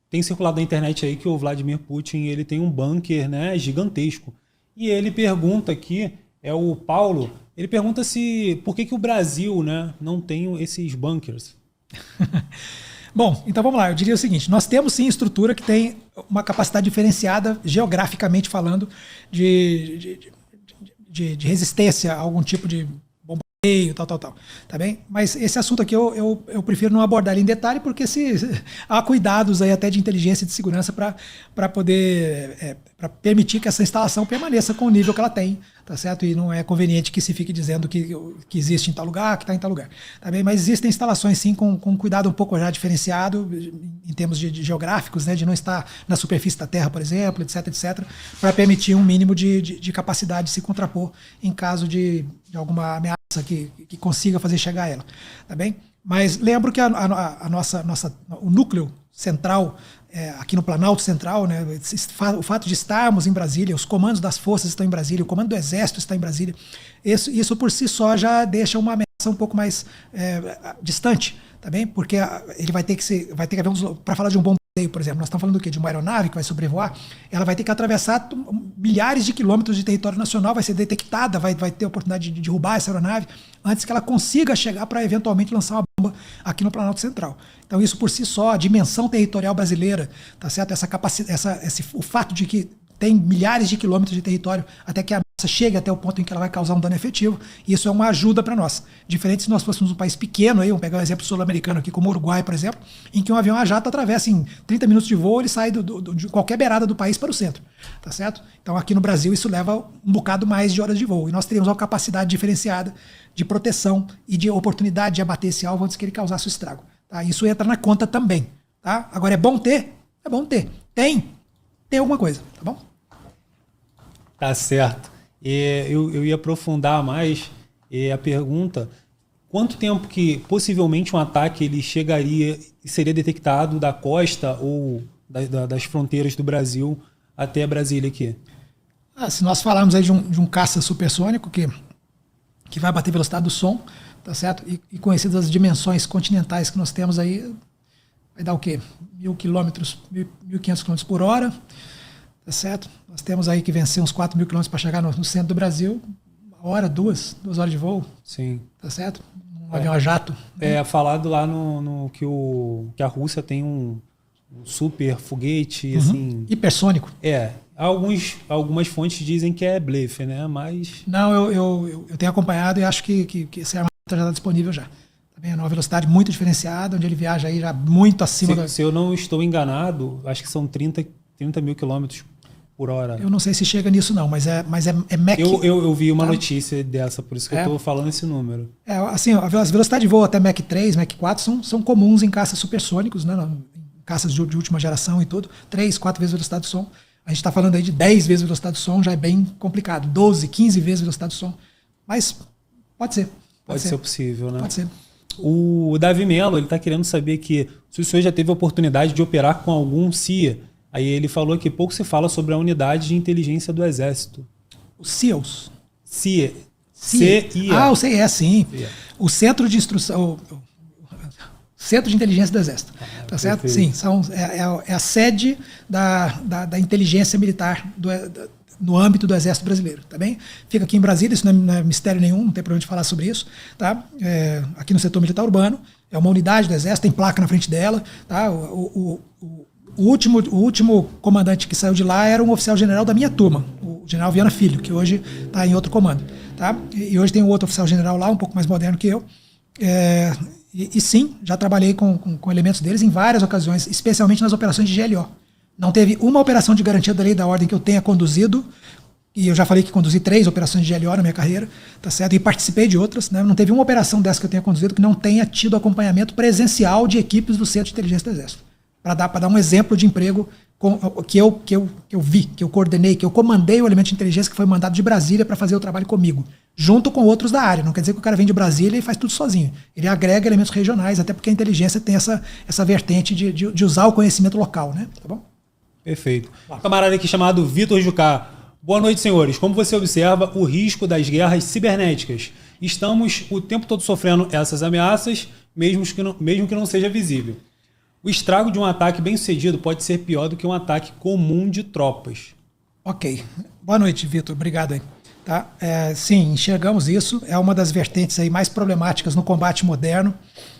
tem circulado na internet aí que o Vladimir Putin ele tem um bunker, né, gigantesco. E ele pergunta aqui, é o Paulo, ele pergunta se por que o Brasil, né, não tem esses bunkers. Bom, então vamos lá. Eu diria o seguinte: nós temos sim estrutura que tem uma capacidade diferenciada, geograficamente falando, de resistência a algum tipo de bombardeio, tal. Tá bem? Mas esse assunto aqui eu prefiro não abordar ele em detalhe, porque há cuidados aí até de inteligência e de segurança para poder para permitir que essa instalação permaneça com o nível que ela tem, tá certo? E não é conveniente que se fique dizendo que existe em tal lugar, que está em tal lugar. Tá bem? Mas existem instalações sim com cuidado um pouco já diferenciado em termos de geográficos, né? De não estar na superfície da Terra, por exemplo, etc, para permitir um mínimo de capacidade de se contrapor em caso de alguma ameaça que consiga fazer chegar a ela. Tá bem? Mas lembro que o núcleo central aqui no Planalto Central, né, o fato de estarmos em Brasília, os comandos das forças estão em Brasília, o comando do Exército está em Brasília, isso por si só já deixa uma ameaça um pouco mais distante, tá bem? Porque ele vai ter que haver para falar de um bombardeio, por exemplo, nós estamos falando do quê? De uma aeronave que vai sobrevoar, ela vai ter que atravessar milhares de quilômetros de território nacional, vai ser detectada, vai ter a oportunidade de derrubar essa aeronave antes que ela consiga chegar para eventualmente lançar uma bomba aqui no Planalto Central. Então isso por si só, a dimensão territorial brasileira, tá certo? Essa capacidade, o fato de que tem milhares de quilômetros de território até que a ameaça chegue até o ponto em que ela vai causar um dano efetivo, e isso é uma ajuda para nós. Diferente se nós fôssemos um país pequeno, aí, vamos pegar um exemplo sul-americano aqui, como o Uruguai, por exemplo, em que um avião a jato atravessa em 30 minutos de voo, ele sai de qualquer beirada do país para o centro, tá certo? Então aqui no Brasil isso leva um bocado mais de horas de voo, e nós teríamos uma capacidade diferenciada de proteção e de oportunidade de abater esse alvo antes que ele causasse o estrago. Tá? Isso entra na conta também. Tá? Agora é bom ter? É bom ter. Tem alguma coisa, tá bom? Tá certo. Eu ia aprofundar mais a pergunta: quanto tempo que possivelmente um ataque ele chegaria e seria detectado da costa ou das fronteiras do Brasil até Brasília aqui? Se nós falarmos aí de um caça supersônico que vai bater velocidade do som, tá certo? E conhecidas as dimensões continentais que nós temos aí, vai dar o quê? 1.000 quilômetros, 1.500 quilômetros por hora, tá certo? Nós temos aí que vencer uns 4.000 quilômetros para chegar no centro do Brasil, uma hora, duas horas de voo. Sim. Tá certo? Um avião a jato. Falado lá no que a Rússia tem um super foguete, assim... hipersônico. Algumas fontes dizem que é blefe, né? Mas... Não, eu tenho acompanhado e acho que essa arma já está disponível já. Também é uma velocidade muito diferenciada, onde ele viaja aí já muito acima se eu não estou enganado, acho que são 30 mil quilômetros por hora. Eu não sei se chega nisso não, mas é Mach... Eu vi uma notícia dessa, por isso que eu estou falando esse número. Assim, as velocidades de voo até Mach 3, Mach 4 são comuns em caças supersônicos, né? Em caças de última geração e tudo. 3, 4 vezes a velocidade do som. A gente está falando aí de 10 vezes a velocidade do som, já é bem complicado. 12, 15 vezes a velocidade do som. Mas pode ser. Pode ser possível, né? Pode ser. O Davi Mello, ele está querendo saber se o senhor já teve a oportunidade de operar com algum CIA. Aí ele falou que pouco se fala sobre a unidade de inteligência do Exército. Os SEALs. CIA. CIA. O CIE, sim. CIA. O Centro de Instrução... Centro de Inteligência do Exército. Tá certo? Perfeito. Sim, é a sede da inteligência militar no âmbito do Exército Brasileiro. Tá bem? Fica aqui em Brasília, isso não é mistério nenhum, não tem problema de falar sobre isso. Tá? Aqui no setor militar urbano, é uma unidade do Exército, tem placa na frente dela. Tá? O último comandante que saiu de lá era um oficial general da minha turma, o general Viana Filho, que hoje está em outro comando. Tá? E hoje tem um outro oficial general lá, um pouco mais moderno que eu. E sim, já trabalhei com elementos deles em várias ocasiões, especialmente nas operações de GLO. Não teve uma operação de garantia da lei da ordem que eu tenha conduzido, e eu já falei que conduzi 3 operações de GLO na minha carreira, tá certo? E participei de outras, né? Não teve uma operação dessa que eu tenha conduzido que não tenha tido acompanhamento presencial de equipes do Centro de Inteligência do Exército. Para dar um exemplo de emprego que eu vi, que eu coordenei, que eu comandei o elemento de inteligência que foi mandado de Brasília para fazer o trabalho comigo, junto com outros da área. Não quer dizer que o cara vem de Brasília e faz tudo sozinho. Ele agrega elementos regionais, até porque a inteligência tem essa vertente de usar o conhecimento local, né? Tá bom? Perfeito. Um camarada aqui chamado Vitor Jucá. Boa noite, senhores. Como você observa o risco das guerras cibernéticas? Estamos o tempo todo sofrendo essas ameaças, mesmo que não seja visível. O estrago de um ataque bem sucedido pode ser pior do que um ataque comum de tropas. Ok. Boa noite, Vitor. Obrigado aí. Tá? Sim, enxergamos isso. É uma das vertentes aí mais problemáticas no combate moderno.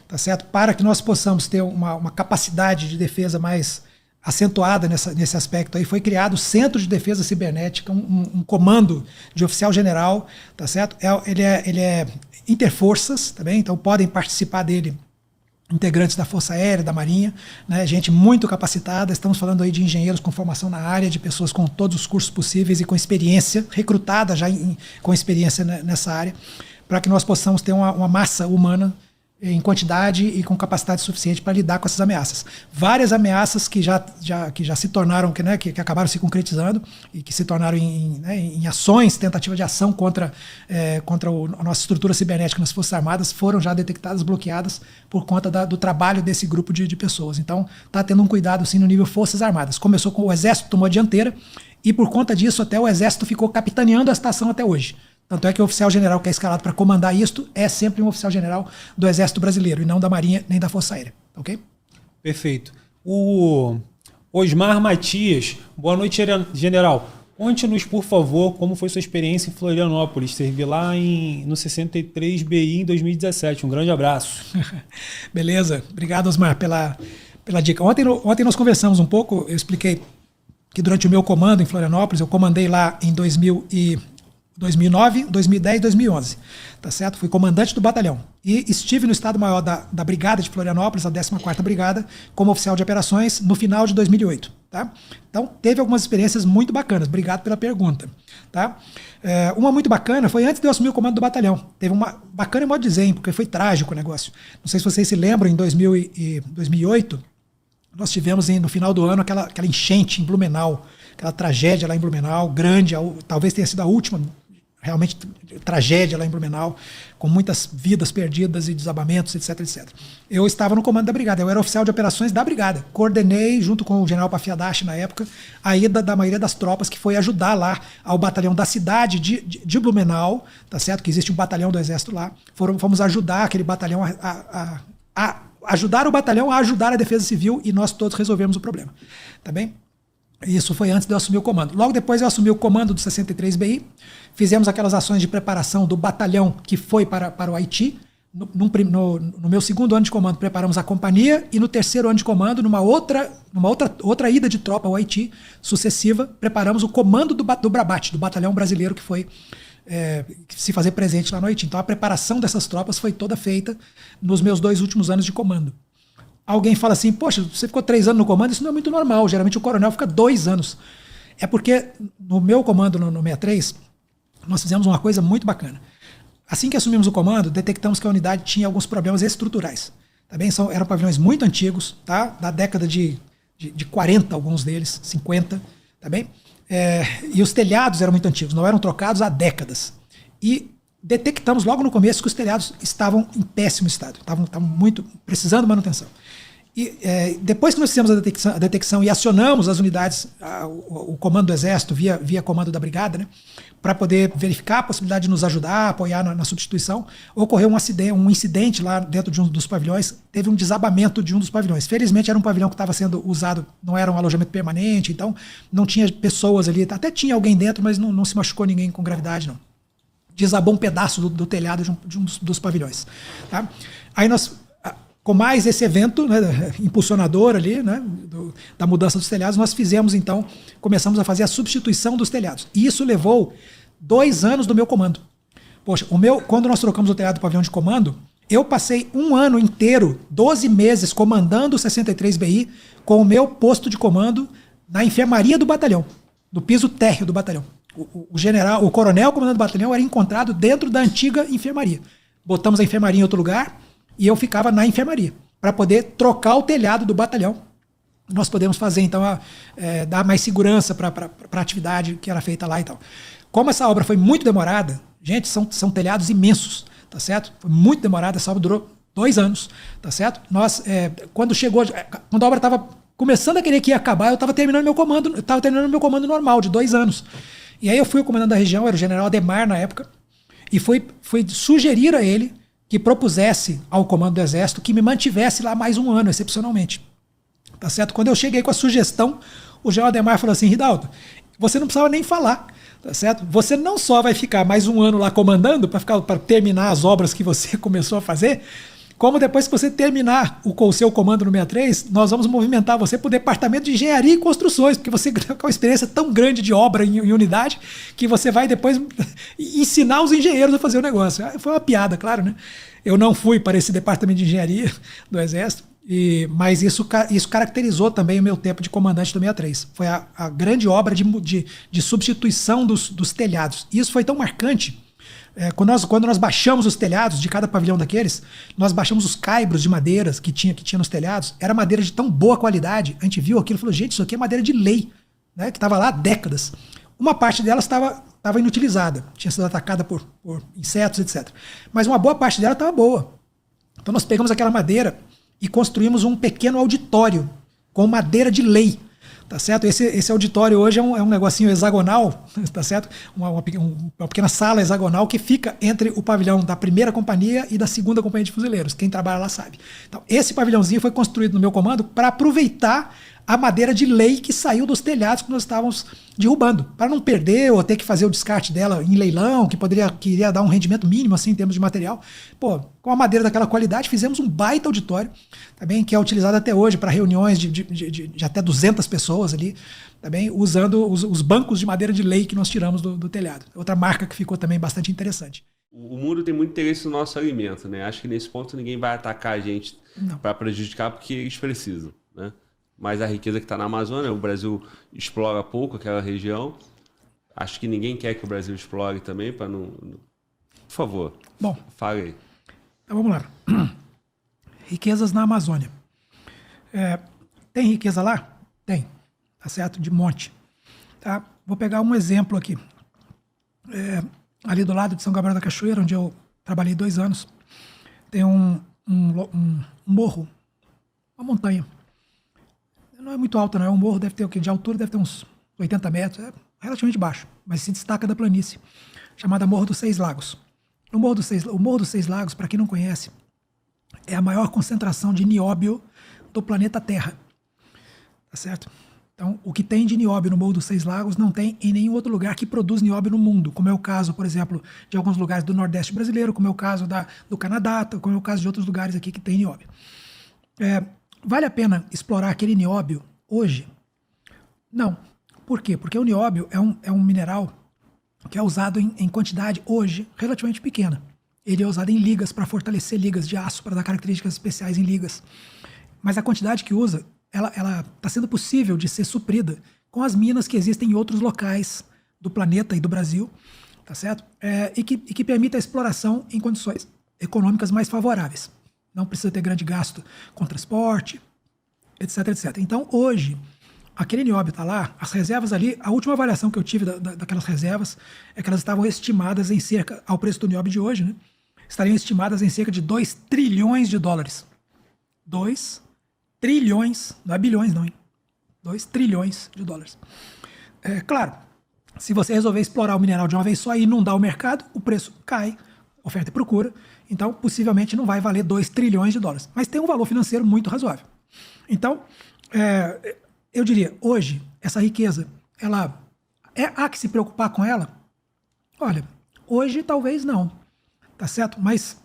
Tá certo? Para que nós possamos ter uma capacidade de defesa mais acentuada nesse aspecto aí, foi criado o Centro de Defesa Cibernética, um comando de oficial-general, tá certo? Ele é interforças, tá bem? Então podem participar dele integrantes da Força Aérea, da Marinha, né, gente muito capacitada. Estamos falando aí de engenheiros com formação na área, de pessoas com todos os cursos possíveis e com experiência, recrutada já com experiência nessa área, para que nós possamos ter uma massa humana em quantidade e com capacidade suficiente para lidar com essas ameaças. Várias ameaças que já se tornaram, que acabaram se concretizando e que se tornaram em ações, tentativa de ação contra a nossa estrutura cibernética nas Forças Armadas foram já detectadas, bloqueadas por conta do trabalho desse grupo de pessoas. Então, está tendo um cuidado sim no nível Forças Armadas. Começou com o Exército, tomou a dianteira e por conta disso até o Exército ficou capitaneando a estação até hoje. Tanto é que o oficial-general que é escalado para comandar isto é sempre um oficial-general do Exército Brasileiro e não da Marinha nem da Força Aérea. Ok? Perfeito. O Osmar Matias, boa noite, general. Conte-nos, por favor, como foi sua experiência em Florianópolis. Servi lá no 63 BI em 2017. Um grande abraço. Beleza. Obrigado, Osmar, pela dica. Ontem nós conversamos um pouco, eu expliquei que durante o meu comando em Florianópolis, eu comandei lá em 2009, 2010 e 2011, tá certo? Fui comandante do batalhão e estive no Estado-Maior da Brigada de Florianópolis, a 14ª Brigada, como oficial de operações no final de 2008, tá? Então, teve algumas experiências muito bacanas. Obrigado pela pergunta, tá? Uma muito bacana foi antes de eu assumir o comando do batalhão. Teve uma bacana em modo de dizer, porque foi trágico o negócio. Não sei se vocês se lembram, em 2008, nós tivemos no final do ano aquela enchente em Blumenau, aquela tragédia lá em Blumenau, grande, talvez tenha sido a última realmente tragédia lá em Blumenau, com muitas vidas perdidas e desabamentos, etc, etc. Eu estava no comando da brigada, eu era oficial de operações da brigada. Coordenei, junto com o general Pafiadashi na época, a ida da maioria das tropas que foi ajudar lá ao batalhão da cidade de Blumenau, tá certo? Que existe um batalhão do Exército lá. Fomos ajudar aquele batalhão a ajudar o batalhão a ajudar a Defesa Civil e nós todos resolvemos o problema, tá bem? Isso foi antes de eu assumir o comando. Logo depois eu assumi o comando do 63 BI, fizemos aquelas ações de preparação do batalhão que foi para o Haiti. No meu segundo ano de comando preparamos a companhia e no terceiro ano de comando, numa outra ida de tropa ao Haiti sucessiva, preparamos o comando do Brabate, do batalhão brasileiro que foi se fazer presente lá no Haiti. Então a preparação dessas tropas foi toda feita nos meus 2 últimos anos de comando. Alguém fala assim, poxa, você ficou 3 anos no comando, isso não é muito normal, geralmente o coronel fica 2 anos. É porque no meu comando no 63, nós fizemos uma coisa muito bacana. Assim que assumimos o comando, detectamos que a unidade tinha alguns problemas estruturais. Tá bem? Eram pavilhões muito antigos, tá? Da década de 40, alguns deles, 50, tá bem? E os telhados eram muito antigos, não eram trocados há décadas. E detectamos logo no começo que os telhados estavam em péssimo estado, estavam muito precisando de manutenção. E depois que nós fizemos a detecção e acionamos as unidades, o comando do Exército via comando da Brigada, né, para poder verificar a possibilidade de nos ajudar, apoiar na substituição, ocorreu um incidente lá dentro de um dos pavilhões, teve um desabamento de um dos pavilhões. Felizmente era um pavilhão que estava sendo usado, não era um alojamento permanente, então não tinha pessoas ali, até tinha alguém dentro, mas não se machucou ninguém com gravidade, não. Desabou um pedaço do telhado de um dos pavilhões. Tá? Aí nós, com mais esse evento, né, impulsionador ali, né, da mudança dos telhados, nós começamos a fazer a substituição dos telhados. E isso levou 2 anos do meu comando. Poxa, quando nós trocamos o telhado do pavilhão de comando, eu passei 1 ano inteiro, 12 meses, comandando o 63 BI com o meu posto de comando na enfermaria do batalhão, no piso térreo do batalhão. O coronel comandante do batalhão era encontrado dentro da antiga enfermaria. Botamos a enfermaria em outro lugar e eu ficava na enfermaria para poder trocar o telhado do batalhão. Nós podemos fazer, então, dar mais segurança para a atividade que era feita lá e tal. Como essa obra foi muito demorada, gente, são telhados imensos, tá certo? Foi muito demorada, essa obra durou 2 anos, tá certo? Nós, quando a obra estava começando a querer que ia acabar, eu estava terminando meu comando normal, de 2 anos. E aí eu fui o comandante da região, era o general Ademar na época, e fui sugerir a ele que propusesse ao comando do Exército que me mantivesse lá mais 1 ano, excepcionalmente. tá certo? Quando eu cheguei com a sugestão, o João Ademar falou assim, Ridaldo, você não precisava nem falar, tá certo? Você não só vai ficar mais um ano lá comandando para terminar as obras que você começou a fazer, como depois que você terminar o seu comando no 63, nós vamos movimentar você para o departamento de engenharia e construções, porque você tem uma experiência tão grande de obra em unidade que você vai depois ensinar os engenheiros a fazer o negócio. Foi uma piada, claro, né? Eu não fui para esse departamento de engenharia do Exército, mas isso caracterizou também o meu tempo de comandante do 63. Foi a grande obra de substituição dos telhados. E isso foi tão marcante. Quando nós baixamos os telhados de cada pavilhão daqueles, nós baixamos os caibros de madeiras que tinha nos telhados. Era madeira de tão boa qualidade. A gente viu aquilo e falou, gente, isso aqui é madeira de lei, né, que estava lá há décadas. Uma parte delas estava inutilizada, tinha sido atacada por insetos, etc. Mas uma boa parte dela estava boa. Então nós pegamos aquela madeira e construímos um pequeno auditório com madeira de lei. Tá certo? Esse auditório hoje é um negocinho hexagonal, tá certo? Uma pequena sala hexagonal que fica entre o pavilhão da primeira companhia e da segunda companhia de fuzileiros. Quem trabalha lá sabe. Então, esse pavilhãozinho foi construído no meu comando para aproveitar a madeira de lei que saiu dos telhados que nós estávamos derrubando, para não perder ou ter que fazer o descarte dela em leilão, que iria dar um rendimento mínimo assim, em termos de material. Pô, com a madeira daquela qualidade, fizemos um baita auditório, também, que é utilizado até hoje para reuniões de até 200 pessoas ali, também, usando os bancos de madeira de lei que nós tiramos do telhado. Outra marca que ficou também bastante interessante. O mundo tem muito interesse no nosso alimento, né? Acho que nesse ponto ninguém vai atacar a gente para prejudicar, porque eles precisam, né? Mas a riqueza que está na Amazônia, o Brasil explora pouco aquela região. Acho que ninguém quer que o Brasil explore também, para não... Por favor, bom, fale aí. Então vamos lá. Riquezas na Amazônia. Tem riqueza lá? Tem, tá certo? De monte. Tá? Vou pegar um exemplo aqui. Ali do lado de São Gabriel da Cachoeira, onde eu trabalhei 2 anos, tem um morro, uma montanha. Não é muito alta, não. É um morro, deve ter o quê? De altura deve ter uns 80 metros. É relativamente baixo, mas se destaca da planície, chamada Morro dos 6 Lagos. O Morro dos Seis Lagos, para quem não conhece, é a maior concentração de nióbio do planeta Terra. Tá certo? Então, o que tem de nióbio no Morro dos Seis Lagos não tem em nenhum outro lugar que produz nióbio no mundo, como é o caso, por exemplo, de alguns lugares do Nordeste brasileiro, como é o caso do Canadá, como é o caso de outros lugares aqui que tem nióbio. Vale a pena explorar aquele nióbio hoje? Não. Por quê? Porque o nióbio é um mineral que é usado em quantidade hoje relativamente pequena. Ele é usado em ligas para fortalecer ligas de aço, para dar características especiais em ligas. Mas a quantidade que usa, ela está sendo possível de ser suprida com as minas que existem em outros locais do planeta e do Brasil, tá certo? E que permite a exploração em condições econômicas mais favoráveis. Não precisa ter grande gasto com transporte, etc, etc. Então, hoje, aquele nióbio está lá, as reservas ali, a última avaliação que eu tive daquelas reservas é que elas estavam estimadas em cerca, ao preço do nióbio de hoje, né, estariam estimadas em cerca de 2 trilhões de dólares. 2 trilhões, não é bilhões não, hein? 2 trilhões de dólares. Claro, se você resolver explorar o mineral de uma vez só e inundar o mercado, o preço cai, oferta e procura, então possivelmente não vai valer 2 trilhões de dólares, mas tem um valor financeiro muito razoável. Então, eu diria, hoje, essa riqueza, há que se preocupar com ela? Olha, hoje talvez não, tá certo? Mas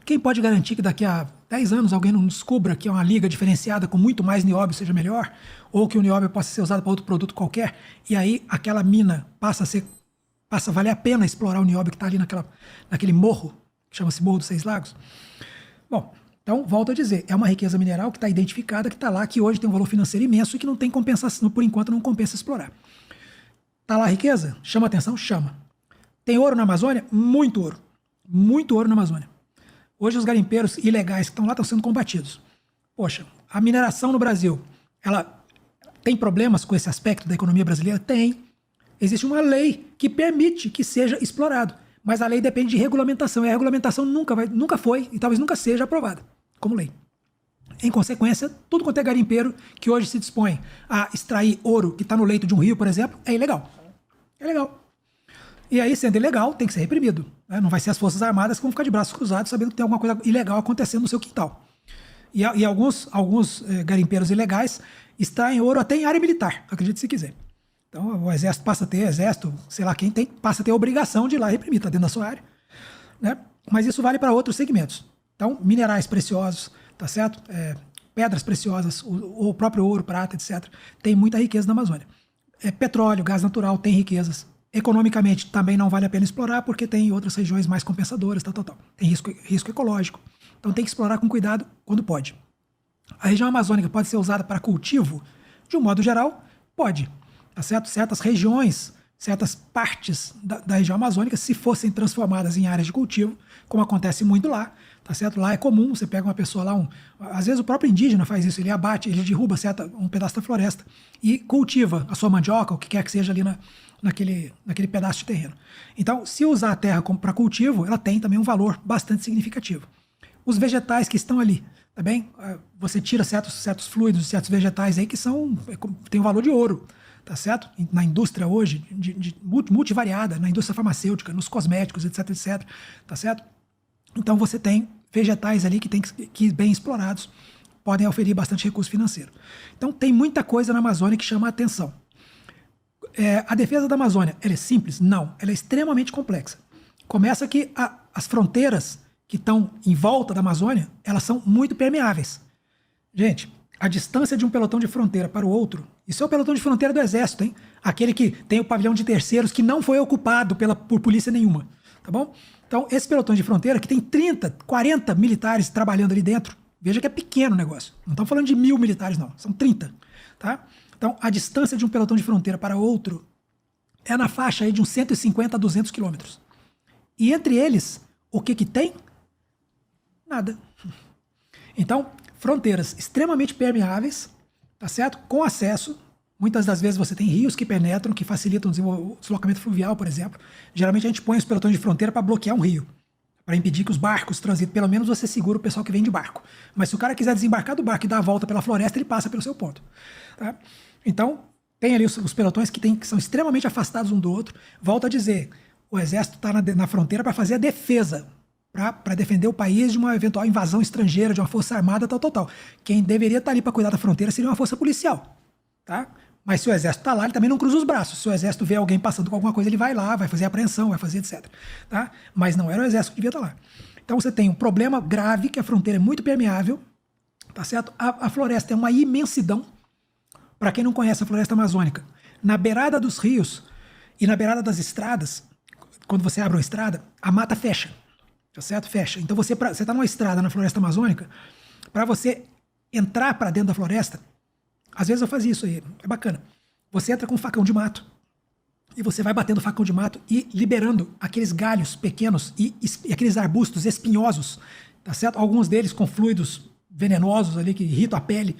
quem pode garantir que daqui a 10 anos alguém não descubra que é uma liga diferenciada com muito mais nióbio seja melhor, ou que o nióbio possa ser usado para outro produto qualquer, e aí aquela mina passa a valer a pena explorar o nióbio que está ali naquele morro, que chama-se Morro dos Seis Lagos? Bom, então, volto a dizer, é uma riqueza mineral que está identificada, que está lá, que hoje tem um valor financeiro imenso e que não tem compensação, por enquanto não compensa explorar. Está lá a riqueza? Chama atenção? Chama. Tem ouro na Amazônia? Muito ouro. Muito ouro na Amazônia. Hoje os garimpeiros ilegais que estão lá estão sendo combatidos. Poxa, a mineração no Brasil, ela tem problemas com esse aspecto da economia brasileira? Tem. Existe uma lei que permite que seja explorado, mas a lei depende de regulamentação, e a regulamentação nunca foi e talvez nunca seja aprovada como lei. Em consequência, tudo quanto é garimpeiro que hoje se dispõe a extrair ouro que está no leito de um rio, por exemplo, é ilegal. É legal. E aí, sendo ilegal, tem que ser reprimido, né? Não vai ser as Forças Armadas que vão ficar de braços cruzados sabendo que tem alguma coisa ilegal acontecendo no seu quintal. E alguns garimpeiros ilegais extraem ouro até em área militar, acredite se quiser. Então o exército passa a ter, sei lá quem tem, passa a ter a obrigação de ir lá reprimir, está dentro da sua área. Né? Mas isso vale para outros segmentos. Então, minerais preciosos, tá certo? Pedras preciosas, o próprio ouro, prata, etc. Tem muita riqueza na Amazônia. Petróleo, gás natural, tem riquezas. Economicamente também não vale a pena explorar, porque tem outras regiões mais compensadoras, tal. Tem risco ecológico. Então tem que explorar com cuidado quando pode. A região amazônica pode ser usada para cultivo? De um modo geral, pode. Tá certo? Certas regiões, certas partes da região amazônica, se fossem transformadas em áreas de cultivo, como acontece muito lá, tá certo? Lá é comum, você pega uma pessoa lá, às vezes o próprio indígena faz isso, ele abate, ele derruba um pedaço da floresta e cultiva a sua mandioca, o que quer que seja ali naquele pedaço de terreno. Então, se usar a terra para cultivo, ela tem também um valor bastante significativo. Os vegetais que estão ali, tá bem? Você tira certos fluidos, certos vegetais aí que tem um valor de ouro, tá certo? Na indústria hoje, multivariada, na indústria farmacêutica, nos cosméticos, etc, tá certo? Então você tem vegetais ali que bem explorados, podem oferir bastante recurso financeiro. Então tem muita coisa na Amazônia que chama a atenção. A defesa da Amazônia, ela é simples? Não, ela é extremamente complexa. Começa que as fronteiras que estão em volta da Amazônia, elas são muito permeáveis. Gente, a distância de um pelotão de fronteira para o outro, isso é o pelotão de fronteira do Exército, hein? Aquele que tem o pavilhão de terceiros que não foi ocupado por polícia nenhuma, tá bom? Então, esse pelotão de fronteira que tem 30, 40 militares trabalhando ali dentro, veja que é pequeno o negócio. Não estamos falando de 1000 militares, não. São 30, tá? Então, a distância de um pelotão de fronteira para outro é na faixa aí de uns 150 a 200 quilômetros. E entre eles, o que tem? Nada. Então, fronteiras extremamente permeáveis, tá certo? Com acesso. Muitas das vezes você tem rios que penetram, que facilitam o deslocamento fluvial, por exemplo. Geralmente a gente põe os pelotões de fronteira para bloquear um rio, para impedir que os barcos transitem. Pelo menos você segura o pessoal que vem de barco. Mas se o cara quiser desembarcar do barco e dar a volta pela floresta, ele passa pelo seu ponto. Tá? Então, tem ali os pelotões que são extremamente afastados um do outro. Volto a dizer, o exército está na fronteira para fazer a defesa, para defender o país de uma eventual invasão estrangeira, de uma força armada, tal. Quem deveria estar ali para cuidar da fronteira seria uma força policial. Tá? Mas se o exército está lá, ele também não cruza os braços. Se o exército vê alguém passando com alguma coisa, ele vai lá, vai fazer apreensão, vai fazer etc. Tá? Mas não era o exército que devia estar lá. Então você tem um problema grave, que a fronteira é muito permeável, tá certo? A floresta é uma imensidão. Para quem não conhece a floresta amazônica, na beirada dos rios e na beirada das estradas, quando você abre uma estrada, a mata fecha, tá certo? Fecha. Então você está numa estrada na floresta amazônica, para você entrar para dentro da floresta, às vezes eu fazia isso aí, é bacana. Você entra com um facão de mato e você vai batendo o facão de mato e liberando aqueles galhos pequenos e aqueles arbustos espinhosos, tá certo? Alguns deles com fluidos venenosos ali que irritam a pele.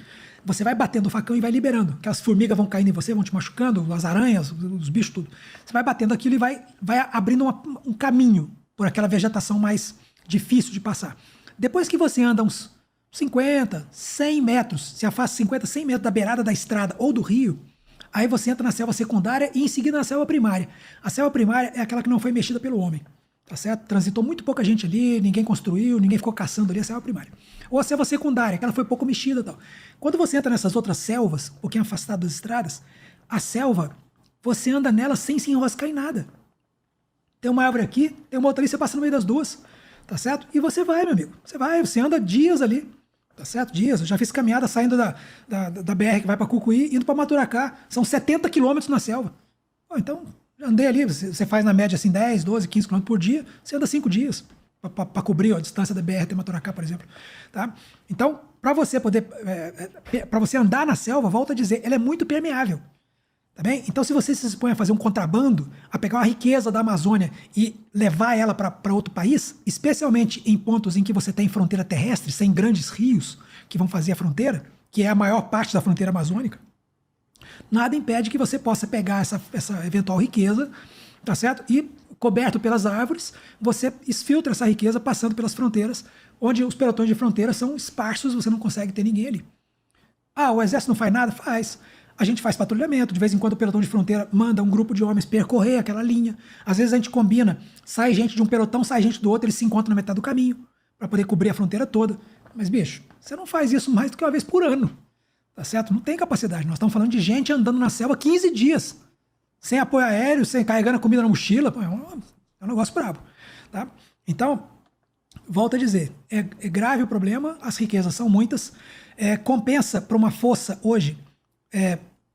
Você vai batendo o facão e vai liberando. Aquelas formigas vão caindo em você, vão te machucando, as aranhas, os bichos, tudo. Você vai batendo aquilo e vai abrindo um caminho por aquela vegetação mais difícil de passar. Depois que você anda uns 50, 100 metros, se afasta 50, 100 metros da beirada da estrada ou do rio, aí você entra na selva secundária e em seguida na selva primária. A selva primária é aquela que não foi mexida pelo homem, tá certo? Transitou muito pouca gente ali, ninguém construiu, ninguém ficou caçando ali, a selva primária. Ou a selva secundária, que ela foi pouco mexida e tal. Quando você entra nessas outras selvas, um pouquinho afastado das estradas, a selva, você anda nela sem se enroscar em nada. Tem uma árvore aqui, tem uma outra ali, você passa no meio das duas, tá certo? E você vai, meu amigo. Você anda dias ali, tá certo? Dias. Eu já fiz caminhada saindo da BR que vai para Cucuí, indo para Maturacá. São 70 quilômetros na selva. Então, andei ali, você faz na média assim 10, 12, 15 quilômetros por dia, você anda 5 dias para cobrir a distância da BR até Maturacá, por exemplo. Tá? Então, para você para você andar na selva, volto a dizer, ela é muito permeável. Tá bem? Então, se você se expõe a fazer um contrabando, a pegar uma riqueza da Amazônia e levar ela para outro país, especialmente em pontos em que você tem fronteira terrestre, sem grandes rios que vão fazer a fronteira, que é a maior parte da fronteira amazônica, nada impede que você possa pegar essa eventual riqueza, tá certo? E, coberto pelas árvores, você exfiltra essa riqueza passando pelas fronteiras, onde os pelotões de fronteira são esparsos, você não consegue ter ninguém ali. Ah, o exército não faz nada? Faz. A gente faz patrulhamento, de vez em quando o pelotão de fronteira manda um grupo de homens percorrer aquela linha. Às vezes a gente combina, sai gente de um pelotão, sai gente do outro, eles se encontram na metade do caminho, para poder cobrir a fronteira toda. Mas, bicho, Você não faz isso mais do que uma vez por ano. Tá certo? Não tem capacidade. Nós estamos falando de gente andando na selva 15 dias. Sem apoio aéreo, sem carregando a comida na mochila. Pô, é um negócio brabo. Tá? Então, volto a dizer, é grave o problema, as riquezas são muitas. Compensa para uma força hoje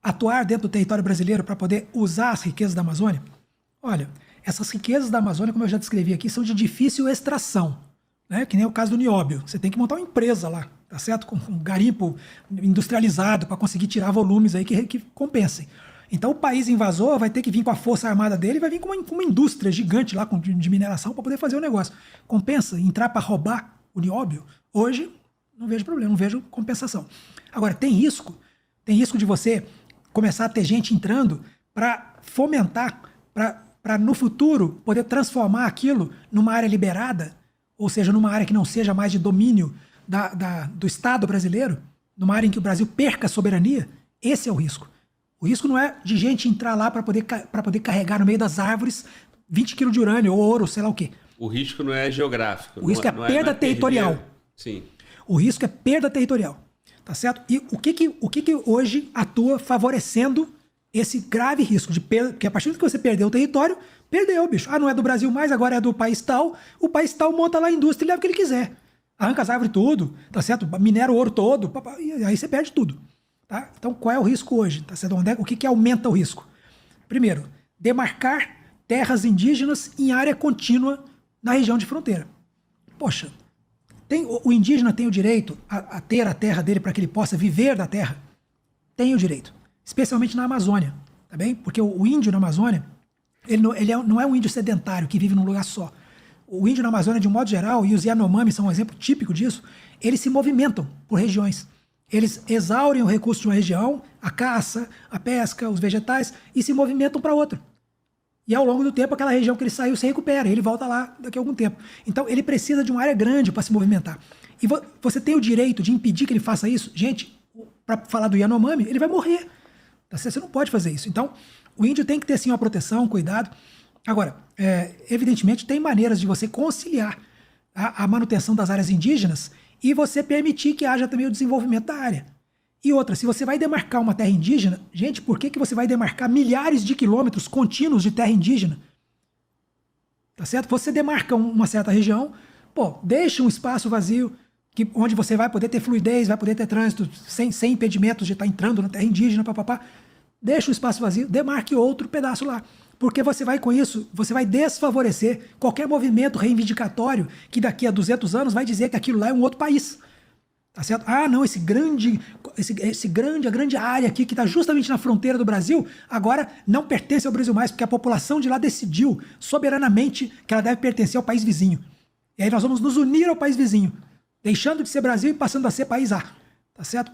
atuar dentro do território brasileiro para poder usar as riquezas da Amazônia? Olha, essas riquezas da Amazônia, como eu já descrevi aqui, são de difícil extração, né? Que nem o caso do nióbio. Você tem que montar uma empresa lá, tá certo? Com um garimpo industrializado para conseguir tirar volumes aí que compensem. Então o país invasor vai ter que vir com a força armada dele, vai vir com uma indústria gigante lá de mineração para poder fazer o negócio. Compensa entrar para roubar o nióbio? Hoje, não vejo problema, não vejo compensação. Agora, tem risco de você começar a ter gente entrando para fomentar, para no futuro poder transformar aquilo numa área liberada, ou seja, numa área que não seja mais de domínio do Estado brasileiro, numa área em que o Brasil perca a soberania. Esse é o risco. O risco não é de gente entrar lá para poder carregar no meio das árvores 20 quilos de urânio ou ouro, sei lá o quê. O risco não é geográfico. O risco é perda territorial. Sim. O risco é perda territorial. Tá certo? E o que hoje atua favorecendo esse grave risco de perda? Porque a partir do que você perdeu o território, perdeu, bicho. Ah, não é do Brasil mais, agora é do país tal. O país tal monta lá a indústria e leva o que ele quiser. Arranca as árvores tudo, tá certo? Minera o ouro todo, e aí você perde tudo. Tá? Então, qual é o risco hoje? Tá certo? O que aumenta o risco? Primeiro, demarcar terras indígenas em área contínua na região de fronteira. Poxa, o indígena tem o direito a ter a terra dele para que ele possa viver da terra? Tem o direito. Especialmente na Amazônia, tá bem? Porque o índio na Amazônia, ele não é um índio sedentário que vive num lugar só. O índio na Amazônia, de um modo geral, e os Yanomami são um exemplo típico disso, eles se movimentam por regiões. Eles exaurem o recurso de uma região, a caça, a pesca, os vegetais, e se movimentam para outra. E ao longo do tempo, aquela região que ele saiu se recupera, ele volta lá daqui a algum tempo. Então, ele precisa de uma área grande para se movimentar. E você tem o direito de impedir que ele faça isso? Gente, para falar do Yanomami, ele vai morrer. Você não pode fazer isso. Então, o índio tem que ter sim uma proteção, um cuidado. Agora, evidentemente, tem maneiras de você conciliar a manutenção das áreas indígenas e você permitir que haja também o desenvolvimento da área. E outra, se você vai demarcar uma terra indígena, gente, por que você vai demarcar milhares de quilômetros contínuos de terra indígena? Tá certo? Você demarca uma certa região, deixa um espaço vazio, onde você vai poder ter fluidez, vai poder ter trânsito sem impedimentos de estar entrando na terra indígena, papapá. Deixa o espaço vazio, demarque outro pedaço lá. Porque você vai com isso, você vai desfavorecer qualquer movimento reivindicatório que daqui a 200 anos vai dizer que aquilo lá é um outro país. Tá certo? Ah, não, a grande área aqui que está justamente na fronteira do Brasil, agora não pertence ao Brasil mais, porque a população de lá decidiu soberanamente que ela deve pertencer ao país vizinho. E aí nós vamos nos unir ao país vizinho, deixando de ser Brasil e passando a ser país A. Tá certo?